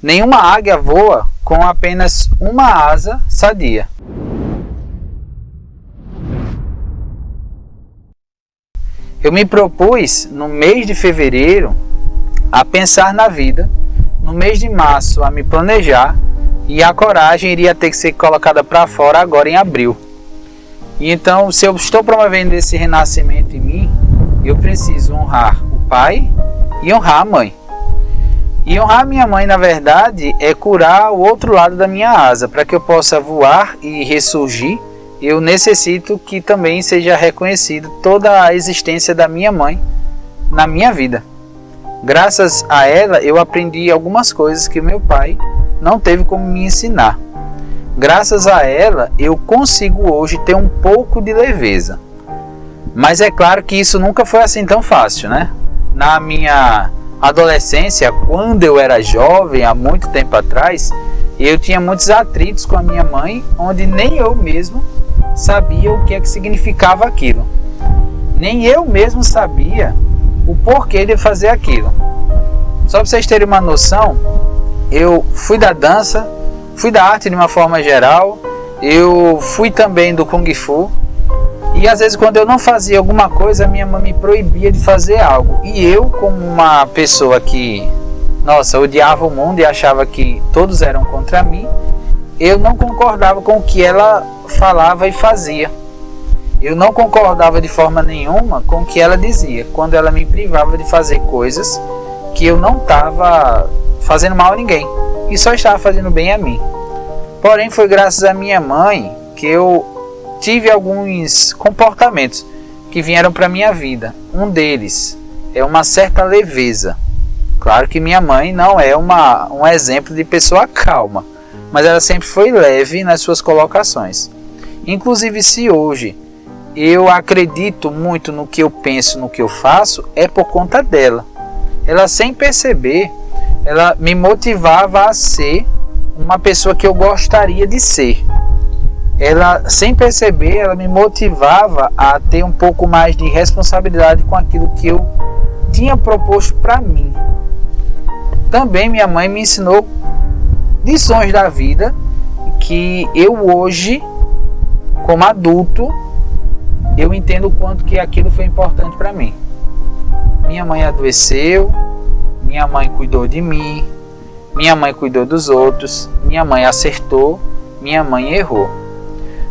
Nenhuma águia voa com apenas uma asa sadia. Eu me propus, no mês de fevereiro, a pensar na vida, no mês de março, a me planejar, e a coragem iria ter que ser colocada para fora agora em abril. E então, se eu estou promovendo esse renascimento em mim, eu preciso honrar o pai e honrar a mãe. E honrar a minha mãe, na verdade, é curar o outro lado da minha asa. Para que eu possa voar e ressurgir, eu necessito que também seja reconhecido toda a existência da minha mãe na minha vida. Graças a ela, eu aprendi algumas coisas que meu pai não teve como me ensinar. Graças a ela, eu consigo hoje ter um pouco de leveza. Mas é claro que isso nunca foi assim tão fácil, né? Na minha adolescência, quando eu era jovem, há muito tempo atrás, eu tinha muitos atritos com a minha mãe, onde nem eu mesmo sabia o que é que significava aquilo. Nem eu mesmo sabia o porquê de fazer aquilo. Só para vocês terem uma noção, eu fui da dança, fui da arte de uma forma geral, eu fui também do Kung Fu, e às vezes quando eu não fazia alguma coisa, a minha mãe me proibia de fazer algo. E eu, como uma pessoa que, odiava o mundo e achava que todos eram contra mim, eu não concordava com o que ela falava e fazia. Eu não concordava de forma nenhuma com o que ela dizia, quando ela me privava de fazer coisas que eu não estava fazendo mal a ninguém, e só estava fazendo bem a mim. Porém, foi graças à minha mãe que eu tive alguns comportamentos que vieram para a minha vida. Um deles é uma certa leveza. Claro que minha mãe não é um exemplo de pessoa calma, mas ela sempre foi leve nas suas colocações. Inclusive, se hoje eu acredito muito no que eu penso, no que eu faço, é por conta dela. Ela, sem perceber, ela me motivava a ser uma pessoa que eu gostaria de ser. Ela, sem perceber, ela me motivava a ter um pouco mais de responsabilidade com aquilo que eu tinha proposto para mim. Também minha mãe me ensinou lições da vida que eu hoje, como adulto, eu entendo o quanto que aquilo foi importante para mim. Minha mãe adoeceu, minha mãe cuidou de mim, minha mãe cuidou dos outros, minha mãe acertou, minha mãe errou.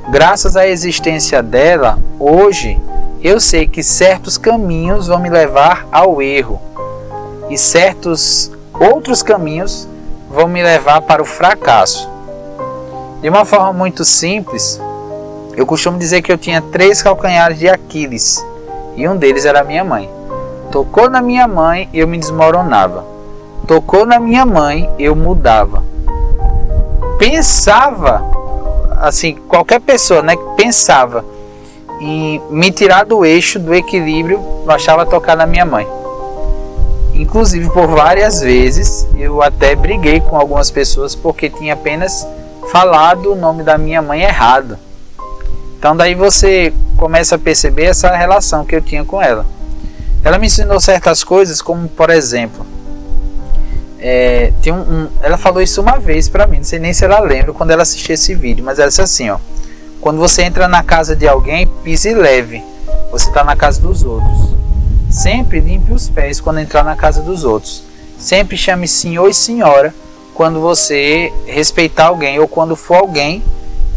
Graças à existência dela, hoje eu sei que certos caminhos vão me levar ao erro e certos outros caminhos vão me levar para o fracasso. De uma forma muito simples, eu costumo dizer que eu tinha 3 calcanhares de Aquiles e um deles era a minha mãe. Tocou na minha mãe, eu me desmoronava. Tocou na minha mãe, eu mudava. Pensava, assim, qualquer pessoa, né, que pensava em me tirar do eixo, do equilíbrio, bastava tocar na minha mãe. Inclusive, por várias vezes, eu até briguei com algumas pessoas porque tinha apenas falado o nome da minha mãe errado. Então daí você começa a perceber essa relação que eu tinha com ela. Ela me ensinou certas coisas, como por exemplo, ela falou isso uma vez pra mim, não sei nem se ela lembra quando ela assistiu esse vídeo, mas ela disse assim, ó: quando você entra na casa de alguém, pise leve, você está na casa dos outros. Sempre limpe os pés quando entrar na casa dos outros. Sempre chame senhor e senhora quando você respeitar alguém ou quando for alguém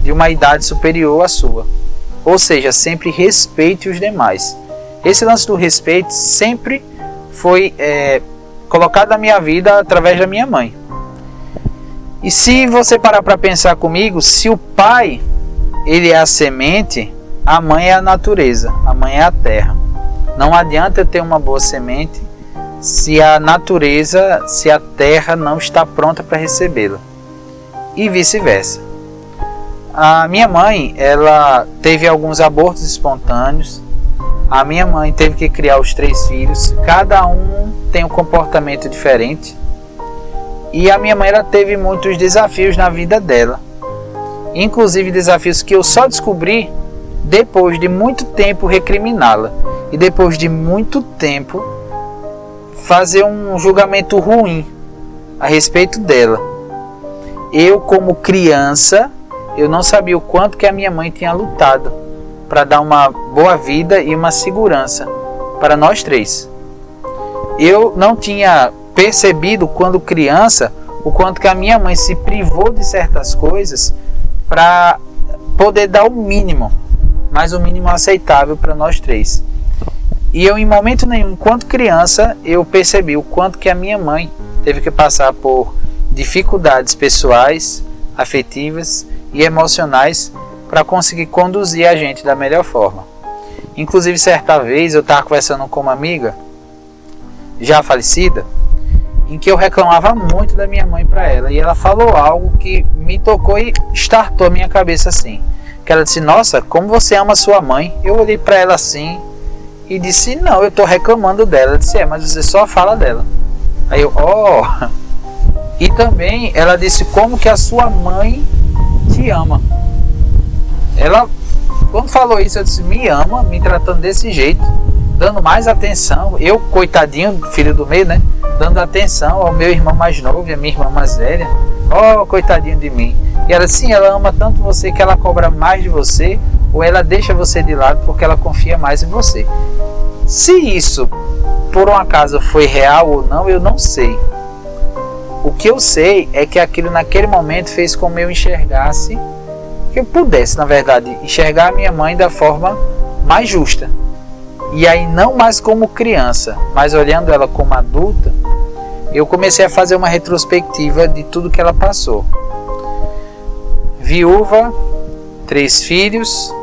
de uma idade superior à sua. Ou seja, sempre respeite os demais. Esse lance do respeito sempre foi colocado na minha vida através da minha mãe. E se você parar para pensar comigo, se o pai ele é a semente, a mãe é a natureza, a mãe é a terra. Não adianta eu ter uma boa semente se a natureza, se a terra não está pronta para recebê-la. E vice-versa. A minha mãe, ela teve alguns abortos espontâneos. A minha mãe teve que criar os 3 filhos. Cada um tem um comportamento diferente. E a minha mãe, ela teve muitos desafios na vida dela. Inclusive desafios que eu só descobri depois de muito tempo recriminá-la. E depois de muito tempo fazer um julgamento ruim a respeito dela. Eu, como criança, eu não sabia o quanto que a minha mãe tinha lutado para dar uma boa vida e uma segurança para nós três. Eu não tinha percebido, quando criança, o quanto que a minha mãe se privou de certas coisas para poder dar o mínimo, mas o mínimo aceitável para nós três. E eu, em momento nenhum, enquanto criança, eu percebi o quanto que a minha mãe teve que passar por dificuldades pessoais, afetivas e emocionais para conseguir conduzir a gente da melhor forma. Inclusive, certa vez eu estava conversando com uma amiga já falecida, em que eu reclamava muito da minha mãe para ela, e ela falou algo que me tocou e startou a minha cabeça assim, que ela disse: nossa, como você ama sua mãe. Eu olhei para ela assim e disse: não, eu estou reclamando dela. Ela disse: mas você só fala dela. Aí eu, E também ela disse: como que a sua mãe te ama. Ela, quando falou isso, eu disse: me ama, me tratando desse jeito, dando mais atenção. Eu, coitadinho, filho do meio, né? Dando atenção ao meu irmão mais novo e a minha irmã mais velha. Coitadinho de mim. E ela, sim, ela ama tanto você que ela cobra mais de você, ou ela deixa você de lado porque ela confia mais em você. Se isso, por um acaso, foi real ou não, eu não sei. O que eu sei é que aquilo naquele momento fez com que eu enxergasse, que eu pudesse, na verdade, enxergar a minha mãe da forma mais justa. E aí, não mais como criança, mas olhando ela como adulta, eu comecei a fazer uma retrospectiva de tudo que ela passou. Viúva, 3 filhos,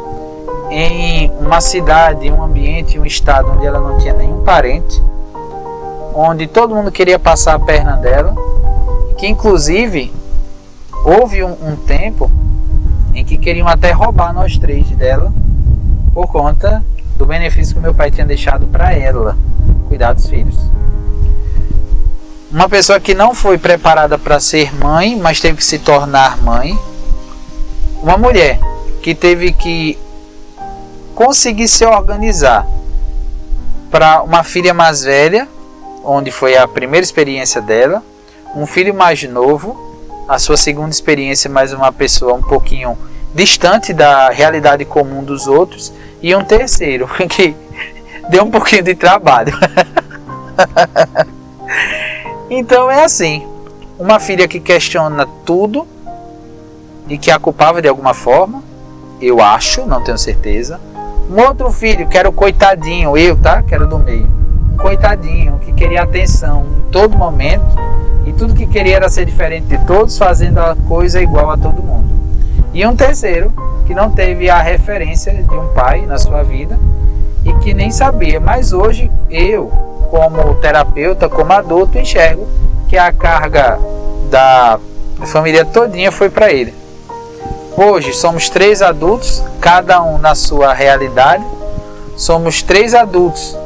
em uma cidade, um ambiente, um estado onde ela não tinha nenhum parente, onde todo mundo queria passar a perna dela, que inclusive houve um tempo em que queriam até roubar nós 3 dela, por conta do benefício que meu pai tinha deixado para ela, cuidar dos filhos. Uma pessoa que não foi preparada para ser mãe, mas teve que se tornar mãe. Uma mulher que teve que conseguir se organizar para uma filha mais velha, onde foi a primeira experiência dela, um filho mais novo, a sua segunda experiência, mais uma pessoa um pouquinho distante da realidade comum dos outros, e um terceiro que deu um pouquinho de trabalho. Então é assim, uma filha que questiona tudo e que a culpava de alguma forma, eu acho, não tenho certeza. Um outro filho que era o coitadinho, que era do meio, um coitadinho que queria atenção em todo momento, e tudo que queria era ser diferente de todos, fazendo a coisa igual a todo mundo. E um terceiro que não teve a referência de um pai na sua vida e que nem sabia. Mas hoje eu, como terapeuta, como adulto, enxergo que a carga da família todinha foi para ele. Hoje somos 3 adultos, cada um na sua realidade. Somos 3 adultos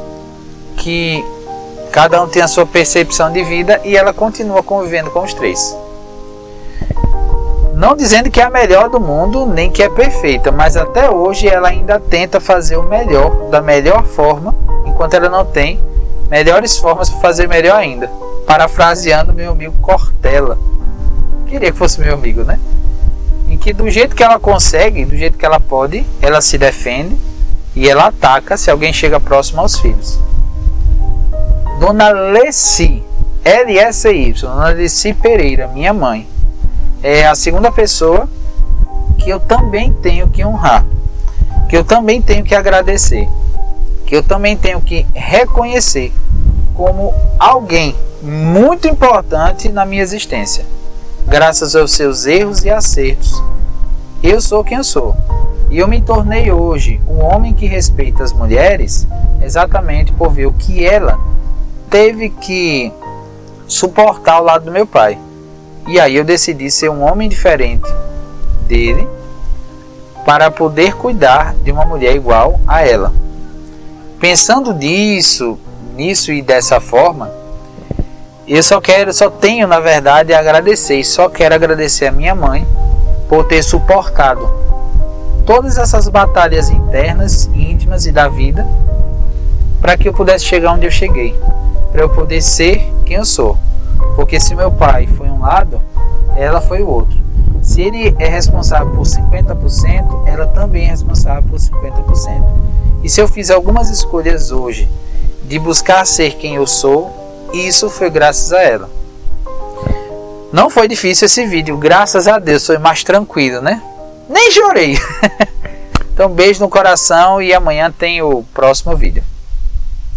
que cada um tem a sua percepção de vida, e ela continua convivendo com os 3. Não dizendo que é a melhor do mundo, nem que é perfeita, mas até hoje ela ainda tenta fazer o melhor, da melhor forma, enquanto ela não tem melhores formas para fazer melhor ainda. Parafraseando meu amigo Cortella. Queria que fosse meu amigo, né? Em que do jeito que ela consegue, do jeito que ela pode, ela se defende e ela ataca se alguém chega próximo aos filhos. Dona Leci, L-S-Y, Dona Leci Pereira, minha mãe, é a segunda pessoa que eu também tenho que honrar, que eu também tenho que agradecer, que eu também tenho que reconhecer como alguém muito importante na minha existência. Graças aos seus erros e acertos, eu sou quem eu sou. E eu me tornei hoje um homem que respeita as mulheres, exatamente por ver o que ela teve que suportar ao lado do meu pai. E aí eu decidi ser um homem diferente dele para poder cuidar de uma mulher igual a ela. Pensando nisso e dessa forma, eu só tenho na verdade a agradecer, e só quero agradecer a minha mãe por ter suportado todas essas batalhas internas, íntimas e da vida, para que eu pudesse chegar onde eu cheguei, para eu poder ser quem eu sou. Porque se meu pai foi um lado, ela foi o outro. Se ele é responsável por 50%, ela também é responsável por 50%. E se eu fiz algumas escolhas hoje de buscar ser quem eu sou, isso foi graças a ela. Não foi difícil esse vídeo, graças a Deus, foi mais tranquilo, né? Nem chorei. Então, beijo no coração e amanhã tem o próximo vídeo.